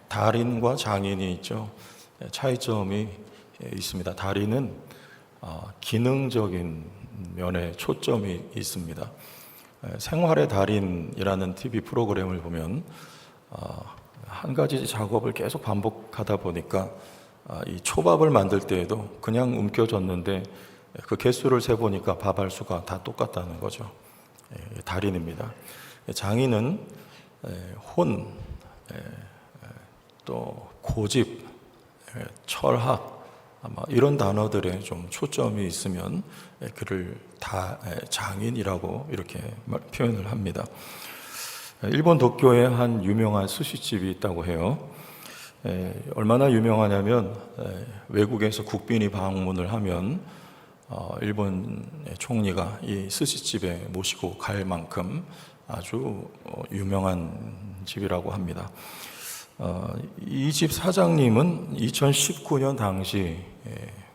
달인과 장인이 있죠. 차이점이 있습니다. 달인은 기능적인 면에 초점이 있습니다. 생활의 달인이라는 TV 프로그램을 보면 한 가지 작업을 계속 반복하다 보니까 이 초밥을 만들 때에도 그냥 움켜졌는데 그 개수를 세보니까 밥알 수가 다 똑같다는 거죠. 달인입니다. 장인은 혼, 또 고집, 철학 이런 단어들에 좀 초점이 있으면 그를 다 장인이라고 이렇게 표현을 합니다. 일본 도쿄에 한 유명한 스시집이 있다고 해요. 얼마나 유명하냐면 외국에서 국빈이 방문을 하면 일본 총리가 이 스시집에 모시고 갈 만큼 아주 유명한 집이라고 합니다. 이 집 사장님은 2019년 당시,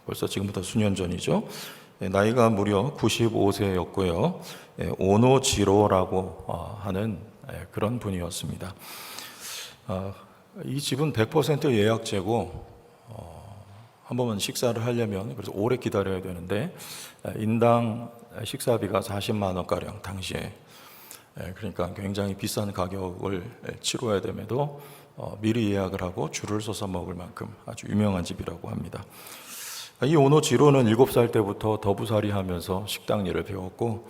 벌써 지금부터 수년 전이죠. 나이가 무려 95세였고요. 오노지로라고 하는 그런 분이었습니다. 이 집은 100% 예약제고 한 번만 식사를 하려면 그래서 오래 기다려야 되는데 인당 식사비가 40만 원가량 당시에, 그러니까 굉장히 비싼 가격을 치러야 됨에도 미리 예약을 하고 줄을 서서 먹을 만큼 아주 유명한 집이라고 합니다. 이 오노지로는 7살 때부터 더부살이 하면서 식당 일을 배웠고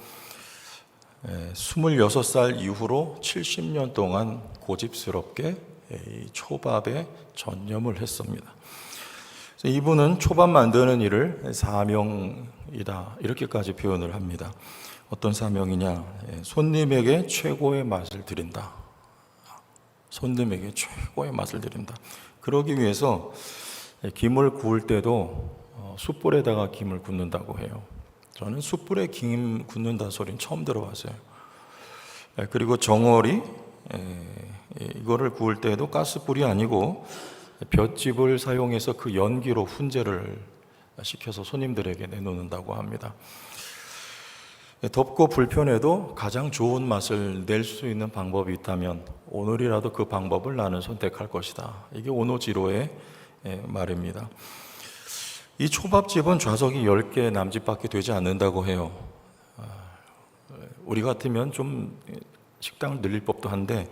26살 이후로 70년 동안 고집스럽게 이 초밥에 전념을 했습니다. 이분은 초밥 만드는 일을 사명이다 이렇게까지 표현을 합니다. 어떤 사명이냐? 손님에게 최고의 맛을 드린다. 손님에게 최고의 맛을 드린다. 그러기 위해서 김을 구울 때도 숯불에다가 김을 굽는다고 해요. 저는 숯불에 김 굽는다 소리는 처음 들어봤어요. 그리고 정어리, 이거를 구울 때도 가스불이 아니고 볏짚을 사용해서 그 연기로 훈제를 시켜서 손님들에게 내놓는다고 합니다. 덥고 불편해도 가장 좋은 맛을 낼 수 있는 방법이 있다면 오늘이라도 그 방법을 나는 선택할 것이다. 이게 오노지로의 말입니다. 이 초밥집은 좌석이 10개 남짓밖에 되지 않는다고 해요. 우리 같으면 좀 식당을 늘릴 법도 한데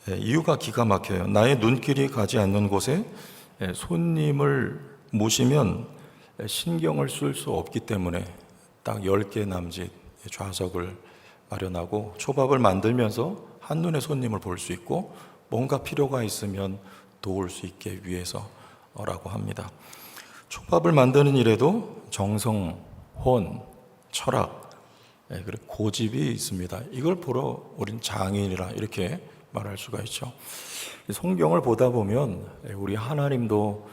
이유가 기가 막혀요. 나의 눈길이 가지 않는 곳에 손님을 모시면 신경을 쓸 수 없기 때문에 딱 10개 남짓 좌석을 마련하고 초밥을 만들면서 한눈에 손님을 볼 수 있고 뭔가 필요가 있으면 도울 수 있게 위해서라고 합니다. 초밥을 만드는 일에도 정성, 혼, 철학, 그리고 고집이 있습니다. 이걸 보러 우린 장인이라 이렇게 말할 수가 있죠. 성경을 보다 보면 우리 하나님도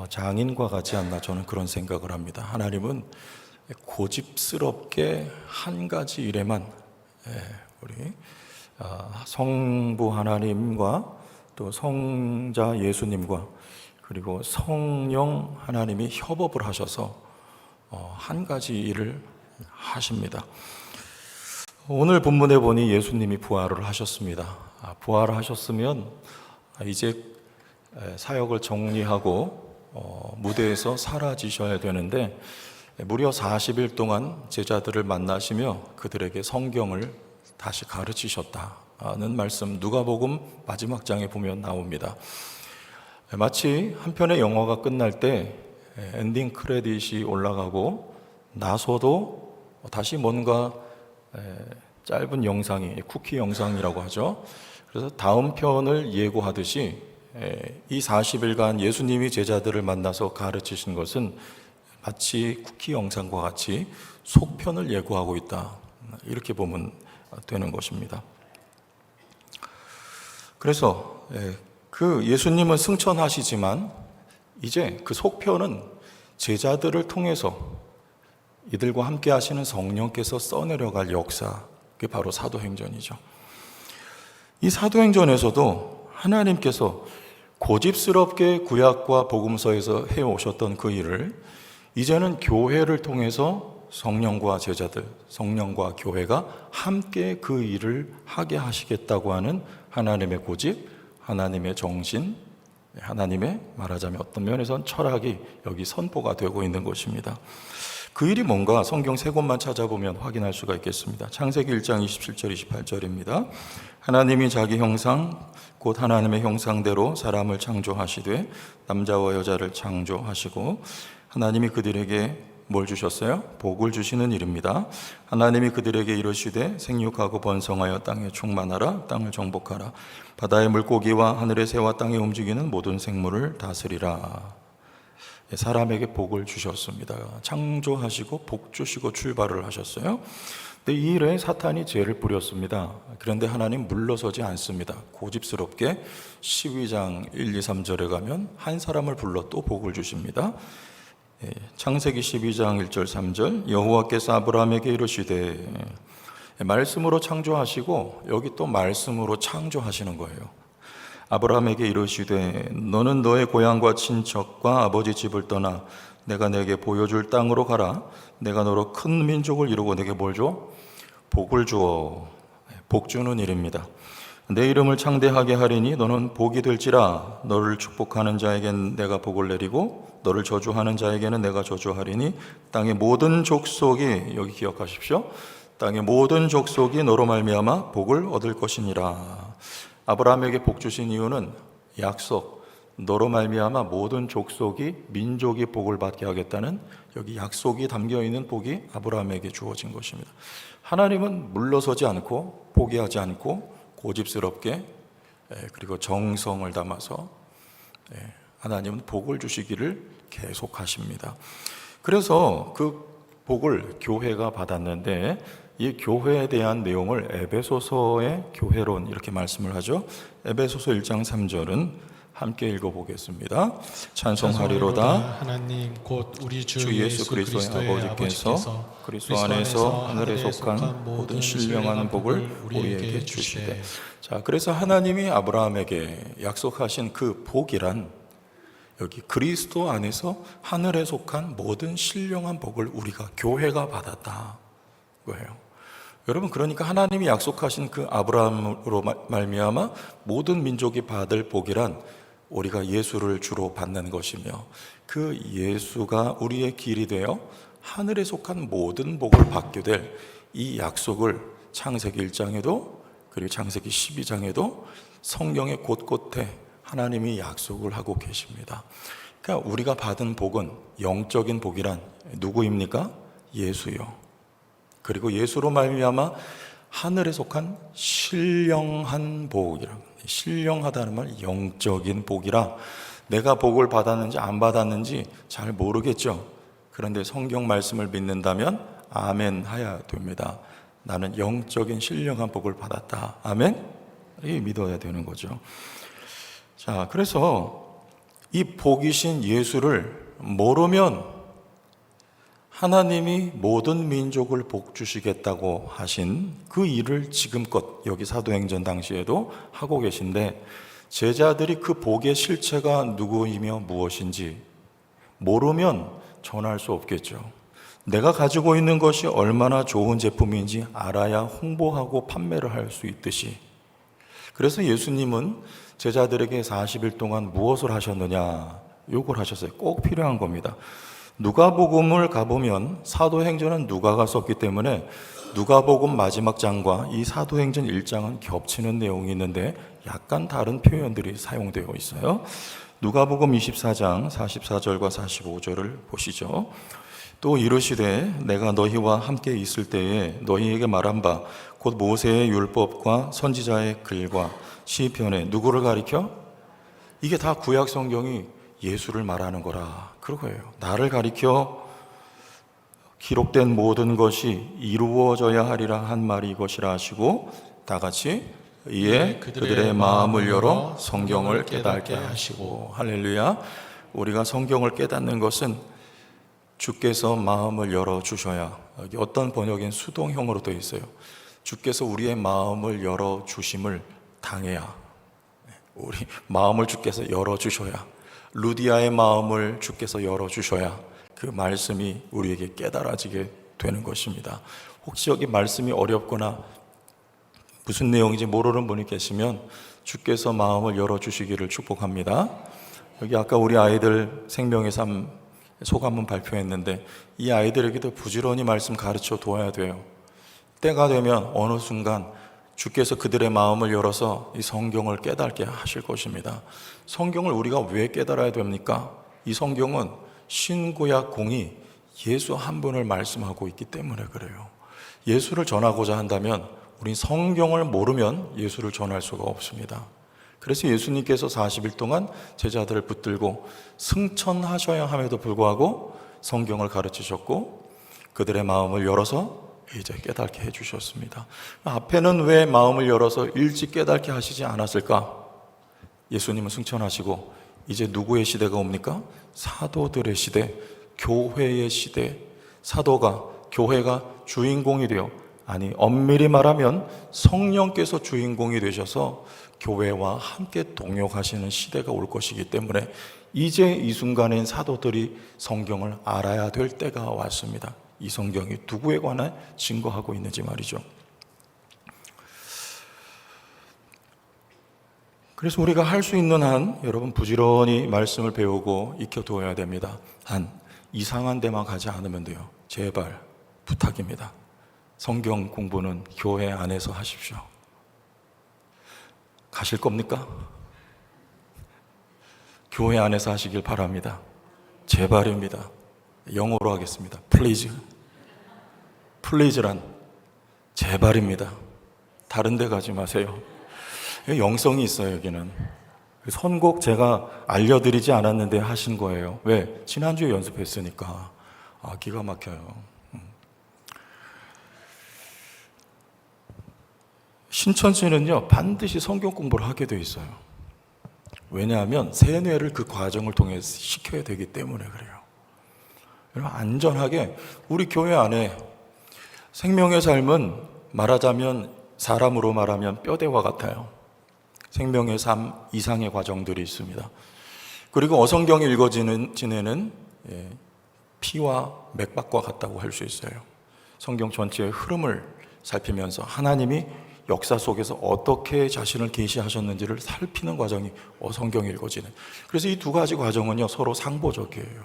장인과 같지 않나 저는 그런 생각을 합니다. 하나님은 고집스럽게 한 가지 일에만 우리 성부 하나님과 또 성자 예수님과 그리고 성령 하나님이 협업을 하셔서 한 가지 일을 하십니다. 오늘 본문에 보니 예수님이 부활을 하셨습니다. 부활을 하셨으면 이제 사역을 정리하고 무대에서 사라지셔야 되는데 무려 40일 동안 제자들을 만나시며 그들에게 성경을 다시 가르치셨다는 말씀 누가복음 마지막 장에 보면 나옵니다. 마치 한 편의 영화가 끝날 때 엔딩 크레딧이 올라가고 나서도 다시 뭔가 짧은 영상이 쿠키 영상이라고 하죠. 그래서 다음 편을 예고하듯이 이 40일간 예수님이 제자들을 만나서 가르치신 것은 마치 쿠키 영상과 같이 속편을 예고하고 있다. 이렇게 보면 되는 것입니다. 그래서 그 예수님은 승천하시지만 이제 그 속편은 제자들을 통해서 이들과 함께 하시는 성령께서 써내려갈 역사, 그게 바로 사도행전이죠. 이 사도행전에서도 하나님께서 고집스럽게 구약과 복음서에서 해오셨던 그 일을 이제는 교회를 통해서 성령과 제자들, 성령과 교회가 함께 그 일을 하게 하시겠다고 하는 하나님의 고집, 하나님의 정신, 하나님의 말하자면 어떤 면에선 철학이 여기 선포가 되고 있는 것입니다. 그 일이 뭔가 성경 세 곳만 찾아보면 확인할 수가 있겠습니다. 창세기 1장 27절 28절입니다. 하나님이 자기 형상 곧 하나님의 형상대로 사람을 창조하시되 남자와 여자를 창조하시고 하나님이 그들에게 뭘 주셨어요? 복을 주시는 일입니다. 하나님이 그들에게 이르시되 생육하고 번성하여 땅에 충만하라. 땅을 정복하라. 바다의 물고기와 하늘의 새와 땅에 움직이는 모든 생물을 다스리라. 사람에게 복을 주셨습니다. 창조하시고 복 주시고 출발을 하셨어요. 근데 이 일에 사탄이 죄를 뿌렸습니다. 그런데 하나님 물러서지 않습니다. 고집스럽게 12장 1, 2, 3절에 가면 한 사람을 불러 또 복을 주십니다. 창세기 12장 1절 3절 여호와께서 아브라함에게 이르시되, 말씀으로 창조하시고 여기 또 말씀으로 창조하시는 거예요. 아브라함에게 이르시되 너는 너의 고향과 친척과 아버지 집을 떠나 내가 내게 보여줄 땅으로 가라. 내가 너로 큰 민족을 이루고 내게 뭘 줘? 복을 주어. 복 주는 일입니다. 내 이름을 창대하게 하리니 너는 복이 될지라. 너를 축복하는 자에겐 내가 복을 내리고 너를 저주하는 자에게는 내가 저주하리니 땅의 모든 족속이, 여기 기억하십시오, 땅의 모든 족속이 너로 말미암아 복을 얻을 것이니라. 아브라함에게 복 주신 이유는 약속, 너로 말미암아 모든 족속이, 민족이 복을 받게 하겠다는 여기 약속이 담겨있는 복이 아브라함에게 주어진 것입니다. 하나님은 물러서지 않고 포기하지 않고 고집스럽게, 그리고 정성을 담아서 하나님은 복을 주시기를 계속하십니다. 그래서 그 복을 교회가 받았는데 이 교회에 대한 내용을 에베소서의 교회론 이렇게 말씀을 하죠. 에베소서 1장 3절은 함께 읽어보겠습니다. 찬송하리로다 하나님 곧 우리 주 예수 그리스도의 아버지께서 그리스도 안에서 하늘에 속한 모든 신령한 복을 우리에게 주시되. 자, 그래서 하나님이 아브라함에게 약속하신 그 복이란 여기 그리스도 안에서 하늘에 속한 모든 신령한 복을 우리가 교회가 받았다 거예요. 여러분, 그러니까 하나님이 약속하신 그 아브라함으로 말미암아 모든 민족이 받을 복이란 우리가 예수를 주로 받는 것이며, 그 예수가 우리의 길이 되어 하늘에 속한 모든 복을 받게 될 이 약속을 창세기 1장에도 그리고 창세기 12장에도 성경의 곳곳에 하나님이 약속을 하고 계십니다. 그러니까 우리가 받은 복은 영적인 복이란 누구입니까? 예수요. 그리고 예수로 말미암아 하늘에 속한 신령한 복이라. 신령하다는 말 영적인 복이라. 내가 복을 받았는지 안 받았는지 잘 모르겠죠. 그런데 성경 말씀을 믿는다면 아멘 하야 됩니다. 나는 영적인 신령한 복을 받았다. 아멘? 이 믿어야 되는 거죠. 자, 그래서 이 복이신 예수를 모르면 하나님이 모든 민족을 복 주시겠다고 하신 그 일을 지금껏 여기 사도행전 당시에도 하고 계신데, 제자들이 그 복의 실체가 누구이며 무엇인지 모르면 전할 수 없겠죠. 내가 가지고 있는 것이 얼마나 좋은 제품인지 알아야 홍보하고 판매를 할 수 있듯이, 그래서 예수님은 제자들에게 40일 동안 무엇을 하셨느냐, 요걸 하셨어요. 꼭 필요한 겁니다. 누가복음을 가보면 사도행전은 누가가 썼기 때문에 누가복음 마지막 장과 이 사도행전 1장은 겹치는 내용이 있는데 약간 다른 표현들이 사용되어 있어요. 누가복음 24장 44절과 45절을 보시죠. 또 이르시되 내가 너희와 함께 있을 때에 너희에게 말한 바 곧 모세의 율법과 선지자의 글과 시편에 누구를 가리켜? 이게 다 구약 성경이 예수를 말하는 거라 그거예요. 나를 가리켜 기록된 모든 것이 이루어져야 하리라 한 말이 이것이라 하시고, 다 같이 이에 그들의 마음을 열어 성경을 깨닫게 하시고. 할렐루야. 우리가 성경을 깨닫는 것은 주께서 마음을 열어 주셔야, 여기 어떤 번역엔 수동형으로 되어 있어요. 주께서 우리의 마음을 열어 주심을 당해야, 우리 마음을 주께서 열어 주셔야, 루디아의 마음을 주께서 열어주셔야 그 말씀이 우리에게 깨달아지게 되는 것입니다. 혹시 여기 말씀이 어렵거나 무슨 내용인지 모르는 분이 계시면 주께서 마음을 열어주시기를 축복합니다. 여기 아까 우리 아이들 생명의 삶 소감문 발표했는데 이 아이들에게도 부지런히 말씀 가르쳐 둬야 돼요. 때가 되면 어느 순간 주께서 그들의 마음을 열어서 이 성경을 깨닫게 하실 것입니다. 성경을 우리가 왜 깨달아야 됩니까? 이 성경은 신구약 공이 예수 한 분을 말씀하고 있기 때문에 그래요. 예수를 전하고자 한다면 우린 성경을 모르면 예수를 전할 수가 없습니다. 그래서 예수님께서 40일 동안 제자들을 붙들고 승천하셔야 함에도 불구하고 성경을 가르치셨고 그들의 마음을 열어서 이제 깨닫게 해주셨습니다. 앞에는 왜 마음을 열어서 일찍 깨닫게 하시지 않았을까? 예수님은 승천하시고 이제 누구의 시대가 옵니까? 사도들의 시대, 교회의 시대. 사도가, 교회가 주인공이 되어, 아니 엄밀히 말하면 성령께서 주인공이 되셔서 교회와 함께 동역하시는 시대가 올 것이기 때문에 이제 이 순간엔 사도들이 성경을 알아야 될 때가 왔습니다. 이 성경이 누구에 관해 증거하고 있는지 말이죠. 그래서 우리가 할 수 있는 한 여러분 부지런히 말씀을 배우고 익혀두어야 됩니다. 한 이상한 데만 가지 않으면 돼요. 제발 부탁입니다. 성경 공부는 교회 안에서 하십시오. 가실 겁니까? 교회 안에서 하시길 바랍니다. 제발입니다. 영어로 하겠습니다. Please. Please란 제발입니다. 다른 데 가지 마세요. 영성이 있어요, 여기는. 선곡 제가 알려드리지 않았는데 하신 거예요. 왜? 지난주에 연습했으니까. 기가 막혀요. 신천지는요, 반드시 성경 공부를 하게 돼 있어요. 왜냐하면 세뇌를 그 과정을 통해 시켜야 되기 때문에 그래요. 여러분, 안전하게 우리 교회 안에 생명의 삶은 말하자면 사람으로 말하면 뼈대와 같아요. 생명의 삶 이상의 과정들이 있습니다. 그리고 어성경이 읽어지는 피와 맥박과 같다고 할 수 있어요. 성경 전체의 흐름을 살피면서 하나님이 역사 속에서 어떻게 자신을 계시하셨는지를 살피는 과정이 어성경이 읽어지는. 그래서 이 두 가지 과정은요, 서로 상보적이에요.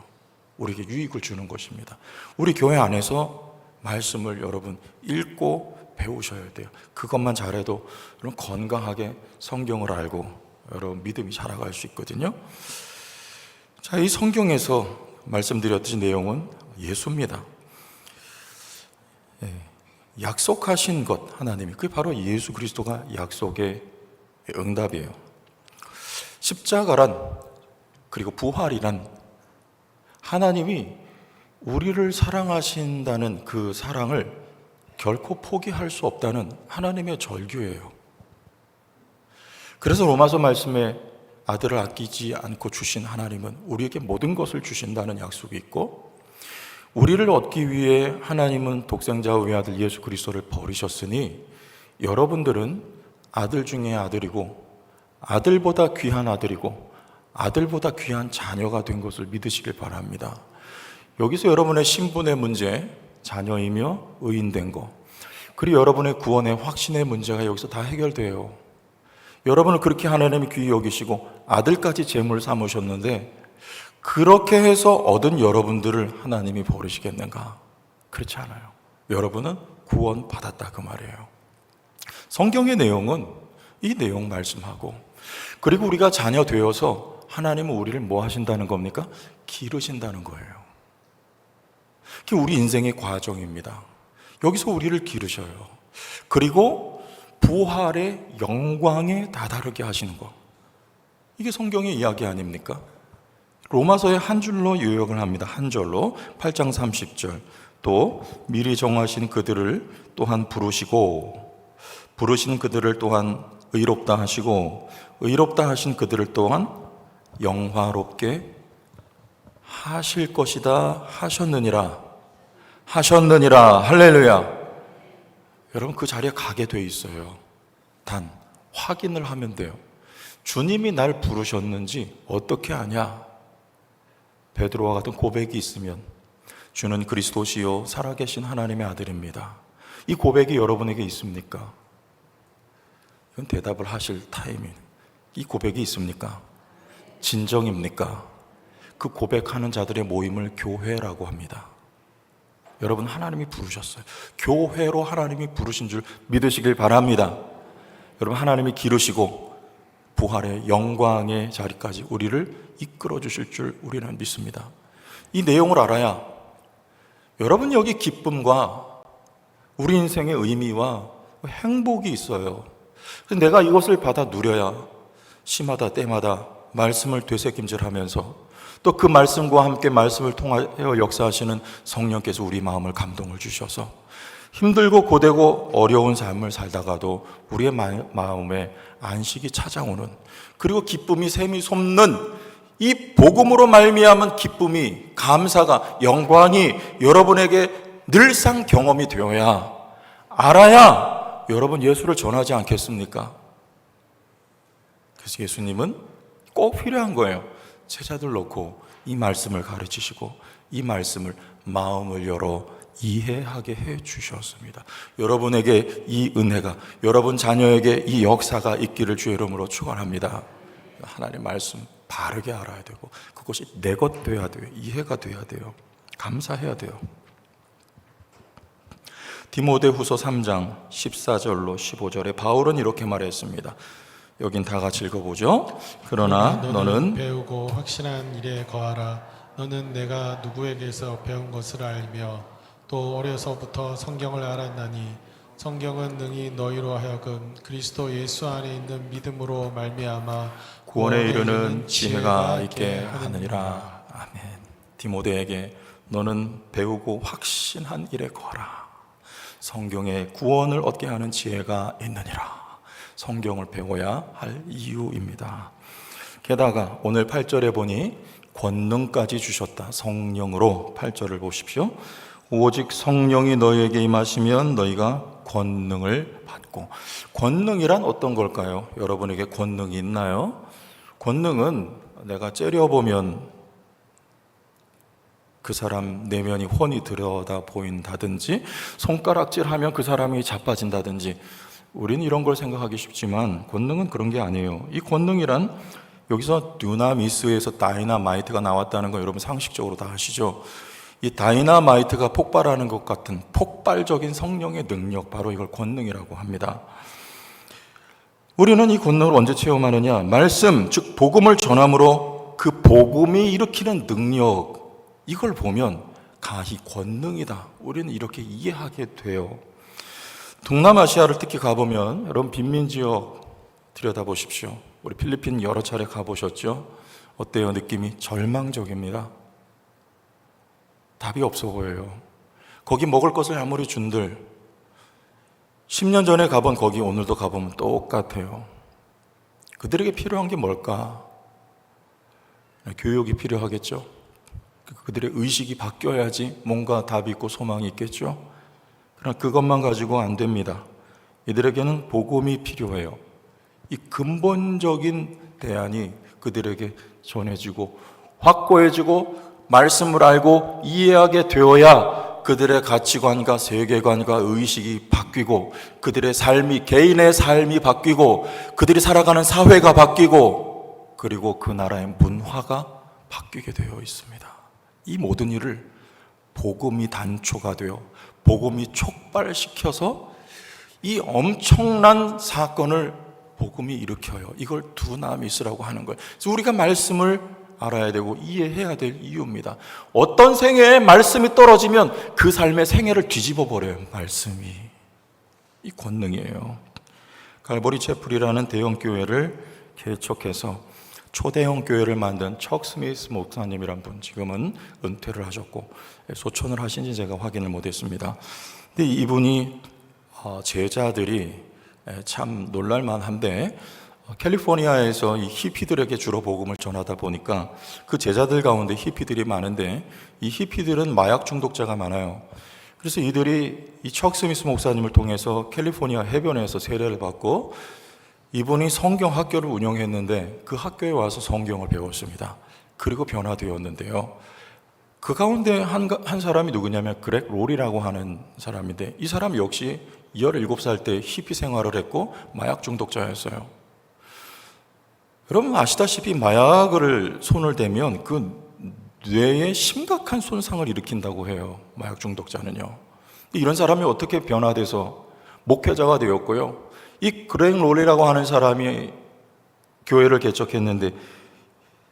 우리에게 유익을 주는 것입니다. 우리 교회 안에서 말씀을 여러분 읽고 배우셔야 돼요. 그것만 잘해도 여러분 건강하게 성경을 알고 여러분 믿음이 자라갈 수 있거든요. 자, 이 성경에서 말씀드렸듯이 내용은 예수입니다. 약속하신 것 하나님이, 그게 바로 예수 그리스도가 약속의 응답이에요. 십자가란, 그리고 부활이란 하나님이 우리를 사랑하신다는 그 사랑을 결코 포기할 수 없다는 하나님의 절규예요. 그래서 로마서 말씀에 아들을 아끼지 않고 주신 하나님은 우리에게 모든 것을 주신다는 약속이 있고, 우리를 얻기 위해 하나님은 독생자 외아들 예수 그리스도를 버리셨으니 여러분들은 아들 중에 아들이고 아들보다 귀한 아들이고 아들보다 귀한 자녀가 된 것을 믿으시길 바랍니다. 여기서 여러분의 신분의 문제, 자녀이며 의인된 것, 그리고 여러분의 구원의 확신의 문제가 여기서 다 해결돼요. 여러분을 그렇게 하나님이 귀히 여기시고 아들까지 제물 삼으셨는데 그렇게 해서 얻은 여러분들을 하나님이 버리시겠는가? 그렇지 않아요. 여러분은 구원 받았다 그 말이에요. 성경의 내용은 이 내용 말씀하고, 그리고 우리가 자녀 되어서 하나님은 우리를 뭐 하신다는 겁니까? 기르신다는 거예요. 그게 우리 인생의 과정입니다. 여기서 우리를 기르셔요. 그리고 부활의 영광에 다다르게 하시는 것. 이게 성경의 이야기 아닙니까? 로마서의 한 줄로 요약을 합니다. 한 절로 8장 30절. 또 미리 정하신 그들을 또한 부르시고 부르신 그들을 또한 의롭다 하시고 의롭다 하신 그들을 또한 영화롭게 하실 것이다 하셨느니라. 하셨느니라. 할렐루야. 여러분, 그 자리에 가게 돼 있어요. 단 확인을 하면 돼요. 주님이 날 부르셨는지 어떻게 아냐? 베드로와 같은 고백이 있으면 주는 그리스도시요 살아계신 하나님의 아들입니다. 이 고백이 여러분에게 있습니까? 이건 대답을 하실 타이밍. 이 고백이 있습니까? 진정입니까? 그 고백하는 자들의 모임을 교회라고 합니다. 여러분, 하나님이 부르셨어요. 교회로 하나님이 부르신 줄 믿으시길 바랍니다. 여러분, 하나님이 기르시고 부활의 영광의 자리까지 우리를 이끌어 주실 줄 우리는 믿습니다. 이 내용을 알아야 여러분, 여기 기쁨과 우리 인생의 의미와 행복이 있어요. 내가 이것을 받아 누려야 시마다 때마다 말씀을 되새김질하면서 또 그 말씀과 함께 말씀을 통하여 역사하시는 성령께서 우리 마음을 감동을 주셔서 힘들고 고되고 어려운 삶을 살다가도 우리의 마음에 안식이 찾아오는, 그리고 기쁨이 샘이 솟는 이 복음으로 말미암은 기쁨이, 감사가, 영광이 여러분에게 늘상 경험이 되어야, 알아야 여러분 예수를 전하지 않겠습니까? 그래서 예수님은 꼭 필요한 거예요. 제자들 놓고 이 말씀을 가르치시고 이 말씀을 마음을 열어 이해하게 해 주셨습니다. 여러분에게 이 은혜가, 여러분 자녀에게 이 역사가 있기를 주의 이름으로 축원합니다. 하나님의 말씀 바르게 알아야 되고 그것이 내 것 돼야 돼요. 이해가 돼야 돼요. 감사해야 돼요. 디모데후서 3장 14절로 15절에 바울은 이렇게 말했습니다. 여긴 다 같이 읽어보죠. 그러나 너는 배우고 확신한 일에 거하라. 너는 내가 누구에게서 배운 것을 알며 또 어려서부터 성경을 알았나니 성경은 능히 너희로 하여금 그리스도 예수 안에 있는 믿음으로 말미암아 구원에 이르는 지혜가 있게 하느니라. 아멘. 디모데에게 너는 배우고 확신한 일에 거하라. 성경에 구원을 얻게 하는 지혜가 있느니라. 성경을 배워야 할 이유입니다. 게다가 오늘 8절에 보니 권능까지 주셨다. 성령으로 8절을 보십시오. 오직 성령이 너희에게 임하시면 너희가 권능을 받고. 권능이란 어떤 걸까요? 여러분에게 권능이 있나요? 권능은 내가 째려보면 그 사람 내면이 훤히 들여다 보인다든지, 손가락질하면 그 사람이 자빠진다든지, 우리는 이런 걸 생각하기 쉽지만 권능은 그런 게 아니에요. 이 권능이란, 여기서 듀나미스에서 다이나마이트가 나왔다는 거 여러분 상식적으로 다 아시죠? 이 다이나마이트가 폭발하는 것 같은 폭발적인 성령의 능력, 바로 이걸 권능이라고 합니다. 우리는 이 권능을 언제 체험하느냐? 말씀, 즉 복음을 전함으로 그 복음이 일으키는 능력, 이걸 보면 이 권능이다. 우리는 이렇게 이해하게 돼요. 동남아시아를 특히 가보면, 여러분 빈민지역 들여다보십시오. 우리 필리핀 여러 차례 가보셨죠? 어때요? 느낌이 절망적입니다. 답이 없어 보여요. 거기 먹을 것을 아무리 준들 10년 전에 가본 거기 오늘도 가보면 똑같아요. 그들에게 필요한 게 뭘까? 교육이 필요하겠죠? 그들의 의식이 바뀌어야지 뭔가 답이 있고 소망이 있겠죠? 그러나 그것만 가지고 안 됩니다. 이들에게는 복음이 필요해요. 이 근본적인 대안이 그들에게 전해지고 확고해지고 말씀을 알고 이해하게 되어야 그들의 가치관과 세계관과 의식이 바뀌고 그들의 삶이, 개인의 삶이 바뀌고 그들이 살아가는 사회가 바뀌고 그리고 그 나라의 문화가 바뀌게 되어 있습니다. 이 모든 일을 복음이 단초가 되어 복음이 촉발시켜서 이 엄청난 사건을 복음이 일으켜요. 이걸 두나미스라고 하는 거예요. 그래서 우리가 말씀을 알아야 되고 이해해야 될 이유입니다. 어떤 생애에 말씀이 떨어지면 그 삶의 생애를 뒤집어 버려요. 말씀이. 이 권능이에요. 갈보리 채플이라는 대형 교회를 개척해서 초대형 교회를 만든 척 스미스 목사님이란 분, 지금은 은퇴를 하셨고 소천을 하신지 제가 확인을 못했습니다. 근데 이분이 제자들이 참 놀랄만한데, 캘리포니아에서 이 히피들에게 주로 복음을 전하다 보니까 그 제자들 가운데 히피들이 많은데 이 히피들은 마약 중독자가 많아요. 그래서 이들이 이 척 스미스 목사님을 통해서 캘리포니아 해변에서 세례를 받고 이분이 성경 학교를 운영했는데 그 학교에 와서 성경을 배웠습니다. 그리고 변화되었는데요. 그 가운데 한 사람이 누구냐면 그렉 롤이라고 하는 사람인데, 이 사람 역시 17살 때 히피 생활을 했고 마약 중독자였어요. 여러분 아시다시피 마약을 손을 대면 그 뇌에 심각한 손상을 일으킨다고 해요. 마약 중독자는요. 이런 사람이 어떻게 변화돼서 목회자가 되었고요. 이 그렉 롤이라고 하는 사람이 교회를 개척했는데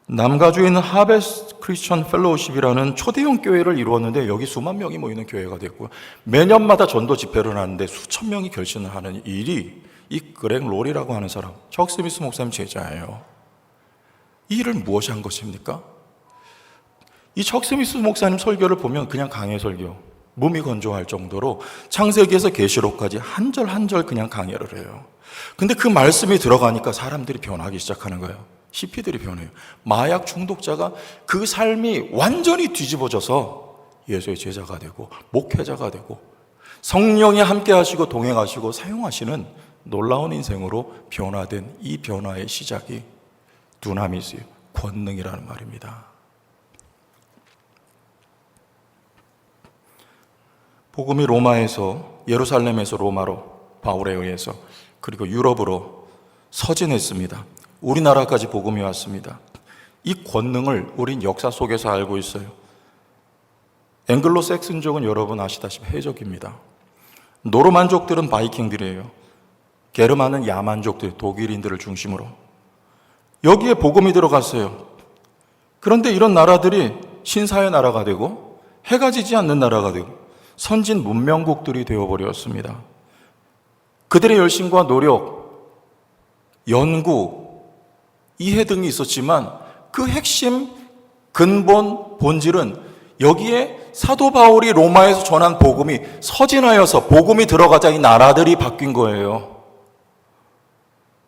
남가주에 있는 하베스트 크리스천 펠로우십이라는 초대형 교회를 이루었는데 여기 수만 명이 모이는 교회가 됐고요. 매년마다 전도 집회를 하는데 수천 명이 결신을 하는 일이 이 그렉 롤이라고 하는 사람, 척 스미스 목사님 제자예요. 이 일을 무엇이 한 것입니까? 이 척 스미스 목사님 설교를 보면 그냥 강해 설교, 몸이 건조할 정도로 창세기에서 계시록까지 한 절 한 절 그냥 강해를 해요. 근데 그 말씀이 들어가니까 사람들이 변하기 시작하는 거예요. 히피들이 변해요. 마약 중독자가 그 삶이 완전히 뒤집어져서 예수의 제자가 되고 목회자가 되고 성령이 함께 하시고 동행하시고 사용하시는 놀라운 인생으로 변화된 이 변화의 시작이 두나미스예요. 권능이라는 말입니다. 복음이 로마에서, 예루살렘에서 로마로 바울에 의해서, 그리고 유럽으로 서진했습니다. 우리나라까지 복음이 왔습니다. 이 권능을 우린 역사 속에서 알고 있어요. 앵글로 섹슨족은 여러분 아시다시피 해적입니다. 노르만족들은 바이킹들이에요. 게르만은 야만족들, 독일인들을 중심으로. 여기에 복음이 들어갔어요. 그런데 이런 나라들이 신사의 나라가 되고 해가 지지 않는 나라가 되고 선진 문명국들이 되어버렸습니다. 그들의 열심과 노력, 연구, 이해 등이 있었지만 그 핵심, 근본, 본질은 여기에 사도 바울이 로마에서 전한 복음이 서진하여서 복음이 들어가자 이 나라들이 바뀐 거예요.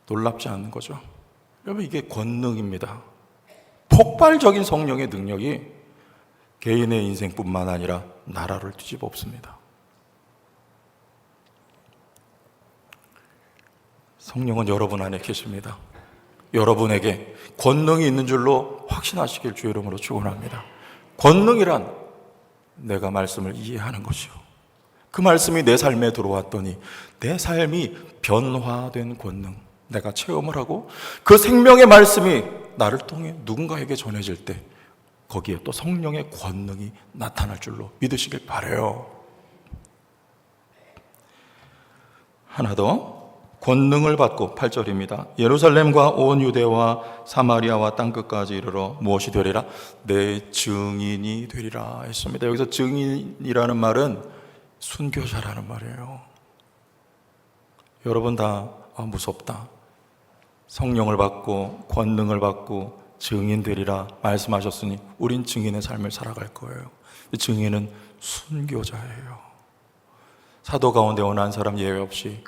놀랍지 않은 거죠. 여러분 이게 권능입니다. 폭발적인 성령의 능력이 개인의 인생뿐만 아니라 나라를 뒤집어 엎습니다. 성령은 여러분 안에 계십니다. 여러분에게 권능이 있는 줄로 확신하시길 주의 이름으로 축원합니다. 권능이란 내가 말씀을 이해하는 것이요. 그 말씀이 내 삶에 들어왔더니 내 삶이 변화된 권능, 내가 체험을 하고 그 생명의 말씀이 나를 통해 누군가에게 전해질 때 거기에 또 성령의 권능이 나타날 줄로 믿으시길 바라요. 하나 더 권능을 받고 8절입니다. 예루살렘과 온 유대와 사마리아와 땅끝까지 이르러 무엇이 되리라? 내 증인이 되리라 했습니다. 여기서 증인이라는 말은 순교자라는 말이에요. 여러분 다 무섭다. 성령을 받고 권능을 받고 증인 되리라 말씀하셨으니 우린 증인의 삶을 살아갈 거예요. 증인은 순교자예요. 사도 가운데 어느 한 사람 예외 없이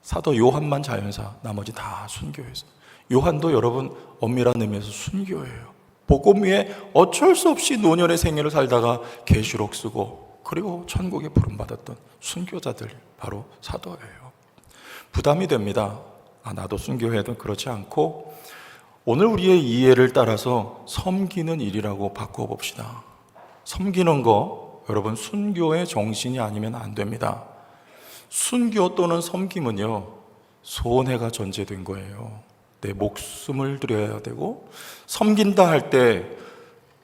사도 요한만 자연사, 나머지 다 순교해서. 요한도 여러분 엄밀한 의미에서 순교예요. 복음 위에 어쩔 수 없이 노년의 생애를 살다가 계시록 쓰고 그리고 천국에 부름받았던 순교자들 바로 사도예요. 부담이 됩니다. 나도 순교해도 그렇지 않고 오늘 우리의 이해를 따라서 섬기는 일이라고 바꿔봅시다. 섬기는 거 여러분 순교의 정신이 아니면 안 됩니다. 순교 또는 섬김은요 손해가 전제된 거예요. 내 목숨을 드려야 되고 섬긴다 할 때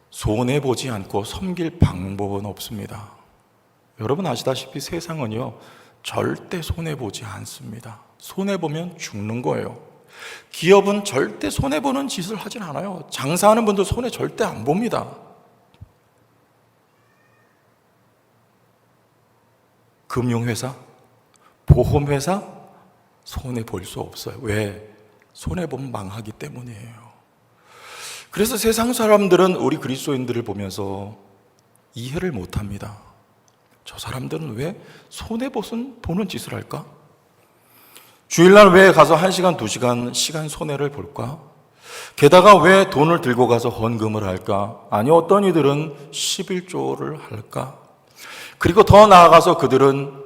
손해보지 않고 섬길 방법은 없습니다. 여러분 아시다시피 세상은요 절대 손해보지 않습니다. 손해보면 죽는 거예요. 기업은 절대 손해보는 짓을 하진 않아요. 장사하는 분들 손해 절대 안 봅니다. 금융회사, 보험회사 손해볼 수 없어요. 왜? 손해보면 망하기 때문이에요. 그래서 세상 사람들은 우리 그리스도인들을 보면서 이해를 못합니다. 저 사람들은 왜 손해보는 짓을 할까? 주일날 왜 가서 1시간, 2시간 시간 손해를 볼까? 게다가 왜 돈을 들고 가서 헌금을 할까? 아니 어떤 이들은 11조를 할까? 그리고 더 나아가서 그들은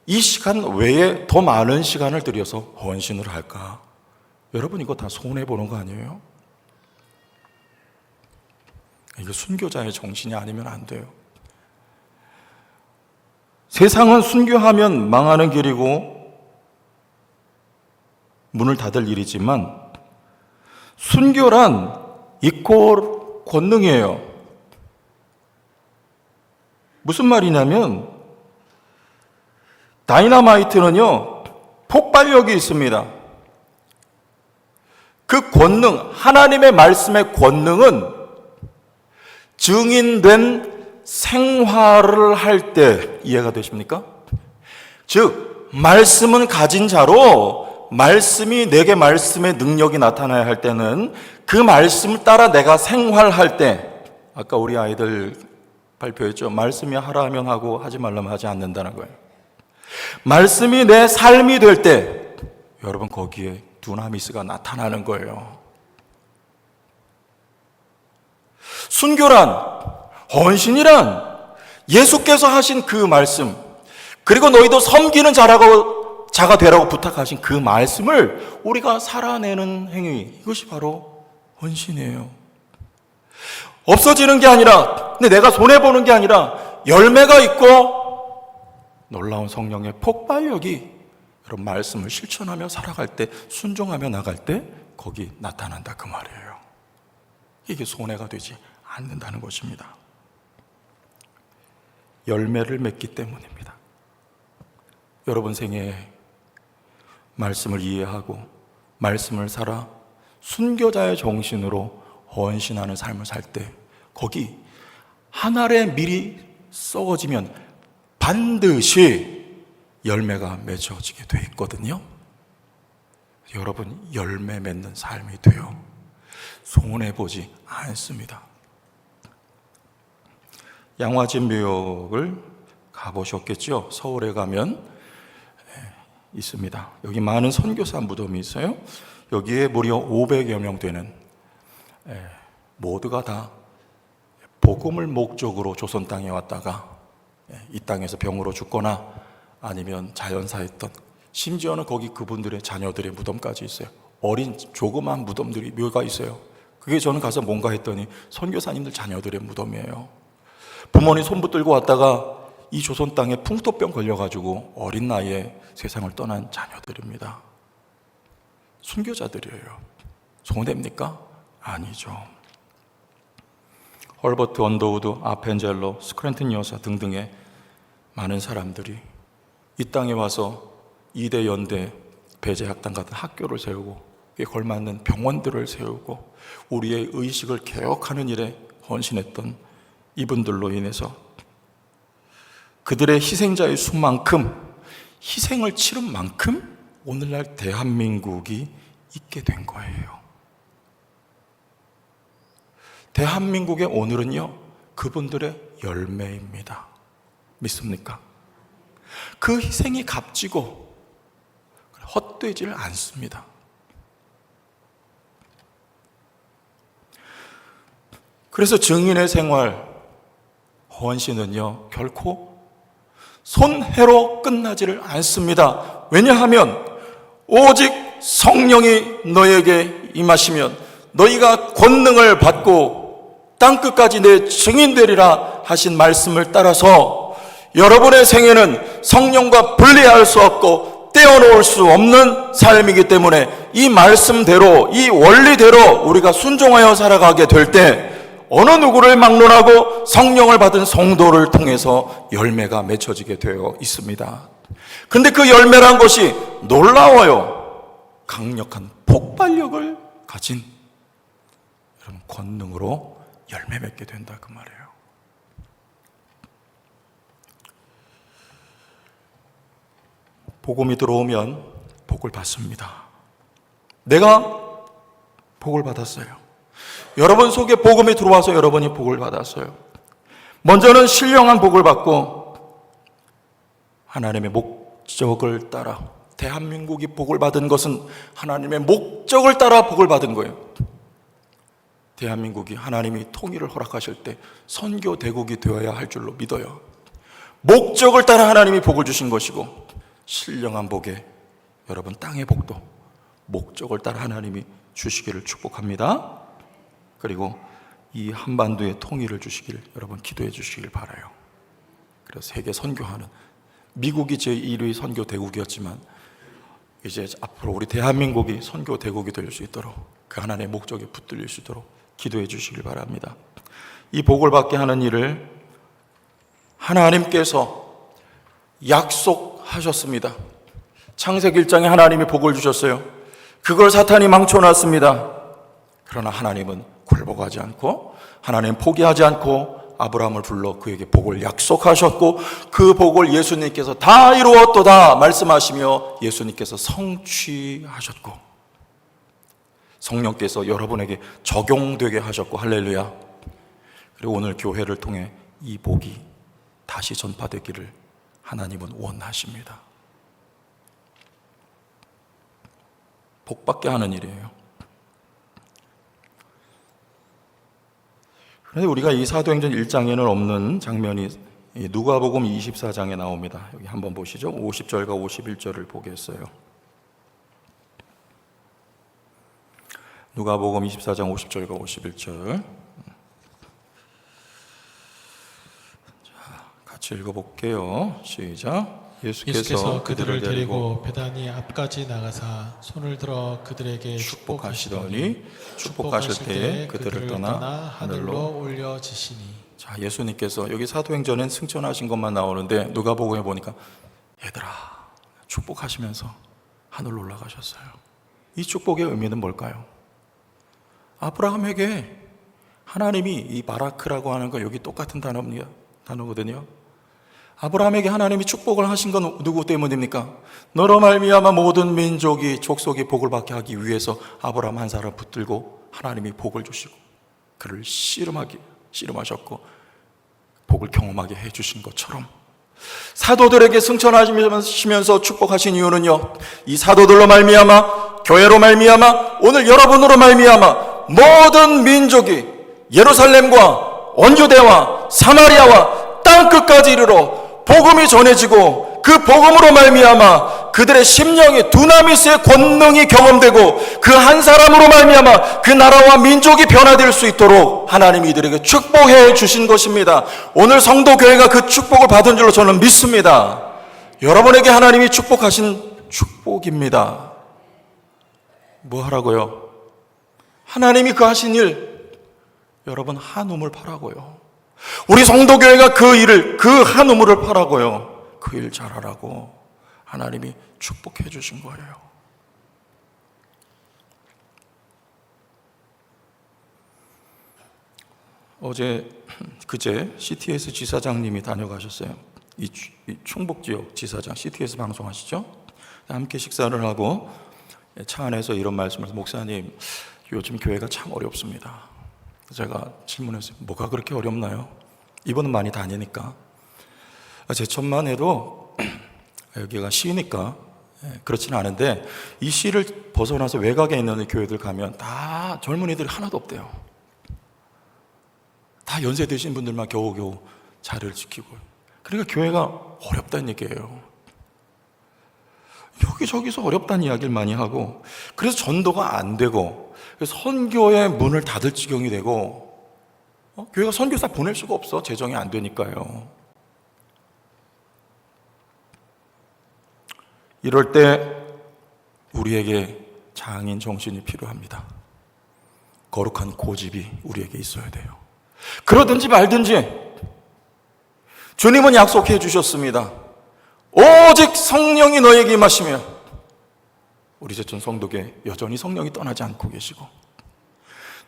이 시간 외에 더 많은 시간을 들여서 헌신을 할까? 여러분 이거 다 손해보는 거 아니에요? 이거 순교자의 정신이 아니면 안 돼요. 세상은 순교하면 망하는 길이고 문을 닫을 일이지만 순교란 이퀄 권능이에요. 무슨 말이냐면 다이너마이트는요, 폭발력이 있습니다. 그 권능, 하나님의 말씀의 권능은 증인된 생활을 할 때 이해가 되십니까? 즉, 말씀은 가진 자로 말씀이 내게 말씀의 능력이 나타나야 할 때는 그 말씀을 따라 내가 생활할 때, 아까 우리 아이들 발표했죠. 말씀이 하라 하면 하고 하지 말라면 하지 않는다는 거예요. 말씀이 내 삶이 될 때 여러분 거기에 두나미스가 나타나는 거예요. 순교란, 헌신이란 예수께서 하신 그 말씀, 그리고 너희도 섬기는 자가 되라고 부탁하신 그 말씀을 우리가 살아내는 행위, 이것이 바로 헌신이에요. 없어지는 게 아니라, 근데 내가 손해보는 게 아니라 열매가 있고 놀라운 성령의 폭발력이 여러분 말씀을 실천하며 살아갈 때, 순종하며 나갈 때 거기 나타난다 그 말이에요. 이게 손해가 되지 않는다는 것입니다. 열매를 맺기 때문입니다. 여러분 생애에 말씀을 이해하고 말씀을 살아 순교자의 정신으로 헌신하는 삶을 살 때 거기 한 알의 밀이 썩어지면 반드시 열매가 맺어지게 돼 있거든요. 여러분 열매 맺는 삶이 돼요. 손해보지 않습니다. 양화진 묘역을 가보셨겠죠? 서울에 가면 있습니다. 여기 많은 선교사 무덤이 있어요. 여기에 무려 500여 명 되는, 모두가 다 복음을 목적으로 조선 땅에 왔다가 이 땅에서 병으로 죽거나 아니면 자연사했던, 심지어는 거기 그분들의 자녀들의 무덤까지 있어요. 어린 조그만 무덤들이 묘가 있어요. 그게 저는 가서 뭔가 했더니 선교사님들 자녀들의 무덤이에요. 부모님 손붙들고 왔다가 이 조선 땅에 풍토병 걸려가지고 어린 나이에 세상을 떠난 자녀들입니다. 순교자들이에요. 손해입니까? 아니죠. 헐버트 언더우드, 아펜젤로, 스크랜튼 여사 등등의 많은 사람들이 이 땅에 와서 이대 연대 배제학당 같은 학교를 세우고 그에 걸맞는 병원들을 세우고 우리의 의식을 개혁하는 일에 헌신했던 이분들로 인해서 그들의 희생자의 수만큼, 희생을 치른 만큼 오늘날 대한민국이 있게 된 거예요. 대한민국의 오늘은요, 그분들의 열매입니다. 믿습니까? 그 희생이 값지고 헛되질 않습니다. 그래서 증인의 생활, 헌신은요, 결코 손해로 끝나지를 않습니다. 왜냐하면 오직 성령이 너에게 임하시면 너희가 권능을 받고 땅끝까지 내 증인되리라 하신 말씀을 따라서 여러분의 생애는 성령과 분리할 수 없고 떼어놓을 수 없는 삶이기 때문에 이 말씀대로, 이 원리대로 우리가 순종하여 살아가게 될 때 어느 누구를 막론하고 성령을 받은 성도를 통해서 열매가 맺혀지게 되어 있습니다. 근데 그 열매란 것이 놀라워요. 강력한 폭발력을 가진 여러분 권능으로 열매 맺게 된다 그 말이에요. 복음이 들어오면 복을 받습니다. 내가 복을 받았어요. 여러분 속에 복음이 들어와서 여러분이 복을 받았어요. 먼저는 신령한 복을 받고 하나님의 목적을 따라, 대한민국이 복을 받은 것은 하나님의 목적을 따라 복을 받은 거예요. 대한민국이 하나님이 통일을 허락하실 때 선교 대국이 되어야 할 줄로 믿어요. 목적을 따라 하나님이 복을 주신 것이고, 신령한 복에 여러분 땅의 복도 목적을 따라 하나님이 주시기를 축복합니다. 그리고 이 한반도의 통일을 주시길 여러분 기도해 주시길 바라요. 그래서 세계 선교하는, 미국이 제1위 선교 대국이었지만 이제 앞으로 우리 대한민국이 선교 대국이 될 수 있도록 그 하나님의 목적에 붙들릴 수 있도록 기도해 주시길 바랍니다. 이 복을 받게 하는 일을 하나님께서 약속하셨습니다. 창세기 1장에 하나님이 복을 주셨어요. 그걸 사탄이 망쳐놨습니다. 그러나 하나님은 굴복하지 않고, 하나님 포기하지 않고 아브라함을 불러 그에게 복을 약속하셨고, 그 복을 예수님께서 다 이루었도다 말씀하시며 예수님께서 성취하셨고, 성령께서 여러분에게 적용되게 하셨고, 할렐루야. 그리고 오늘 교회를 통해 이 복이 다시 전파되기를 하나님은 원하십니다. 복받게 하는 일이에요. 그런데 우리가 이 사도행전 1장에는 없는 장면이 누가복음 24장에 나옵니다. 여기 한번 보시죠. 50절과 51절을 보겠어요. 누가복음 24장 50절과 51절. 자, 같이 읽어볼게요. 시작. 예수께서 그들을 데리고 베다니 앞까지 나가사 손을 들어 그들에게 축복하시더니 축복하실 때에 그들을 떠나 하늘로 올려지시니. 자, 예수님께서 여기 사도행전엔 승천하신 것만 나오는데 누가복음에 보니까 얘들아 축복하시면서 하늘로 올라가셨어요. 이 축복의 의미는 뭘까요? 아브라함에게 하나님이 이 바라크라고 하는 거 여기 똑같은 단어거든요. 아브라함에게 하나님이 축복을 하신 건 누구 때문입니까? 너로 말미암아 모든 민족이 족속이 복을 받게 하기 위해서 아브라함 한 사람 붙들고 하나님이 복을 주시고 그를 씨름하셨고 복을 경험하게 해주신 것처럼 사도들에게 승천하시면서 축복하신 이유는요, 이 사도들로 말미암아, 교회로 말미암아, 오늘 여러분으로 말미암아 모든 민족이 예루살렘과 온유대와 사마리아와 땅끝까지 이르러 복음이 전해지고 그 복음으로 말미암아 그들의 심령이 두나미스의 권능이 경험되고 그 한 사람으로 말미암아 그 나라와 민족이 변화될 수 있도록 하나님이 이들에게 축복해 주신 것입니다. 오늘 성도교회가 그 축복을 받은 줄로 저는 믿습니다. 여러분에게 하나님이 축복하신 축복입니다. 뭐 하라고요? 하나님이 그 하신 일, 여러분 한 우물 파라고요. 우리 성도교회가 그 일을, 그 한 우물을 파라고요. 그 일 잘하라고 하나님이 축복해 주신 거예요. 그제 CTS 지사장님이 다녀가셨어요. 이 충북지역 지사장, CTS 방송하시죠? 함께 식사를 하고 차 안에서 이런 말씀을 해서, 목사님 요즘 교회가 참 어렵습니다. 제가 질문했어요. 뭐가 그렇게 어렵나요? 이분은 많이 다니니까. 제천만 해도 여기가 시니까 그렇지는 않은데, 이 시를 벗어나서 외곽에 있는 교회들 가면 다 젊은이들이 하나도 없대요. 다 연세 드신 분들만 겨우겨우 자리를 지키고. 그러니까 교회가 어렵다는 얘기예요. 여기저기서 어렵다는 이야기를 많이 하고, 그래서 전도가 안 되고, 그래서 선교의 문을 닫을 지경이 되고, 교회가 선교사 보낼 수가 없어. 재정이 안 되니까요. 이럴 때 우리에게 장인 정신이 필요합니다. 거룩한 고집이 우리에게 있어야 돼요. 그러든지 말든지 주님은 약속해 주셨습니다. 오직 성령이 너에게 임하시며, 우리 제천 성도교회 여전히 성령이 떠나지 않고 계시고,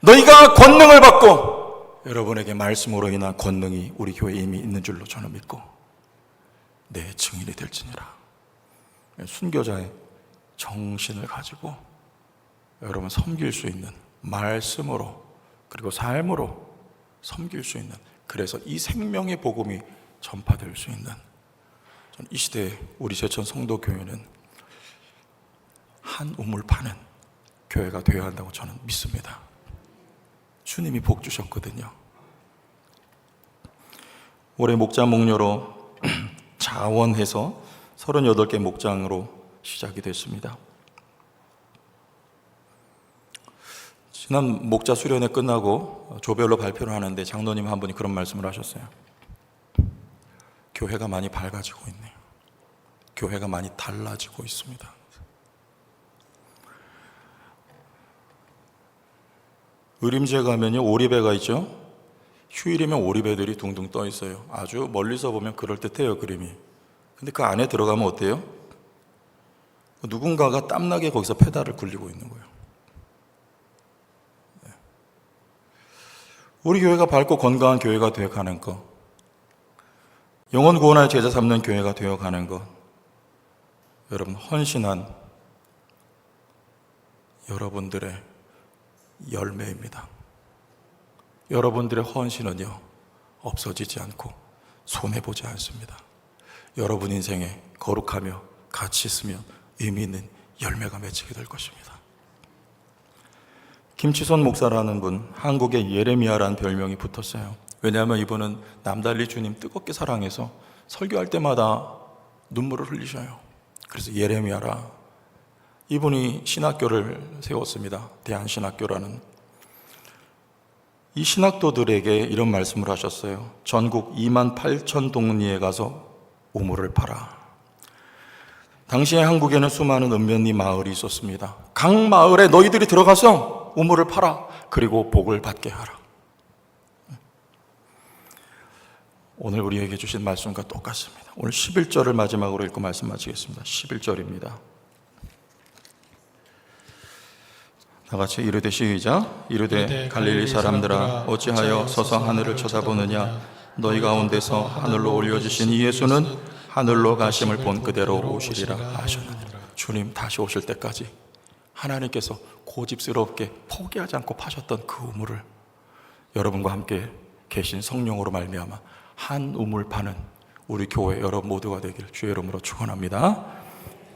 너희가 권능을 받고, 여러분에게 말씀으로 인한 권능이 우리 교회에 이미 있는 줄로 저는 믿고 내 증인이 될지니라. 순교자의 정신을 가지고 여러분 섬길 수 있는 말씀으로, 그리고 삶으로 섬길 수 있는, 그래서 이 생명의 복음이 전파될 수 있는, 저는 이 시대에 우리 제천 성도교회는 한 우물 파는 교회가 되어야 한다고 저는 믿습니다. 주님이 복 주셨거든요. 올해 목자 목료로 자원해서 38개 목장으로 시작이 됐습니다. 지난 목자 수련회 끝나고 조별로 발표를 하는데 장로님 한 분이 그런 말씀을 하셨어요. 교회가 많이 밝아지고 있네요. 교회가 많이 달라지고 있습니다. 의림지에 가면요, 오리배가 있죠. 휴일이면 오리배들이 둥둥 떠 있어요. 아주 멀리서 보면 그럴듯해요, 그림이. 근데 그 안에 들어가면 어때요? 누군가가 땀나게 거기서 페달을 굴리고 있는 거예요. 우리 교회가 밝고 건강한 교회가 되어가는 것, 영혼 구원할 제자 삼는 교회가 되어가는 것, 여러분 헌신한 여러분들의 열매입니다. 여러분들의 헌신은요, 없어지지 않고 손해보지 않습니다. 여러분 인생에 거룩하며 가치 있으며 의미 있는 열매가 맺히게 될 것입니다. 김치손 목사라는 분, 한국에 예레미야라는 별명이 붙었어요. 왜냐하면 이분은 남달리 주님 뜨겁게 사랑해서 설교할 때마다 눈물을 흘리셔요. 그래서 예레미야라. 이분이 신학교를 세웠습니다. 대한신학교라는. 이 신학도들에게 이런 말씀을 하셨어요. 전국 28,000 동리에 가서 우물을 파라. 당시에 한국에는 수많은 은변리 마을이 있었습니다. 각 마을에 너희들이 들어가서 우물을 파라. 그리고 복을 받게 하라. 오늘 우리에게 주신 말씀과 똑같습니다. 오늘 11절을 마지막으로 읽고 말씀 마치겠습니다. 11절입니다. 다 같이 이르되 시작. 이르되 갈릴리 사람들아 어찌하여 서서 하늘을 쳐다보느냐. 너희 가운데서 하늘로 올려주신 이 예수는 하늘로 가심을 본 그대로 오시리라 하셨느니라. 주님 다시 오실 때까지 하나님께서 고집스럽게 포기하지 않고 파셨던 그 우물을 여러분과 함께 계신 성령으로 말미암아 한 우물 파는 우리 교회 여러분 모두가 되길 주의 이름으로 축원합니다.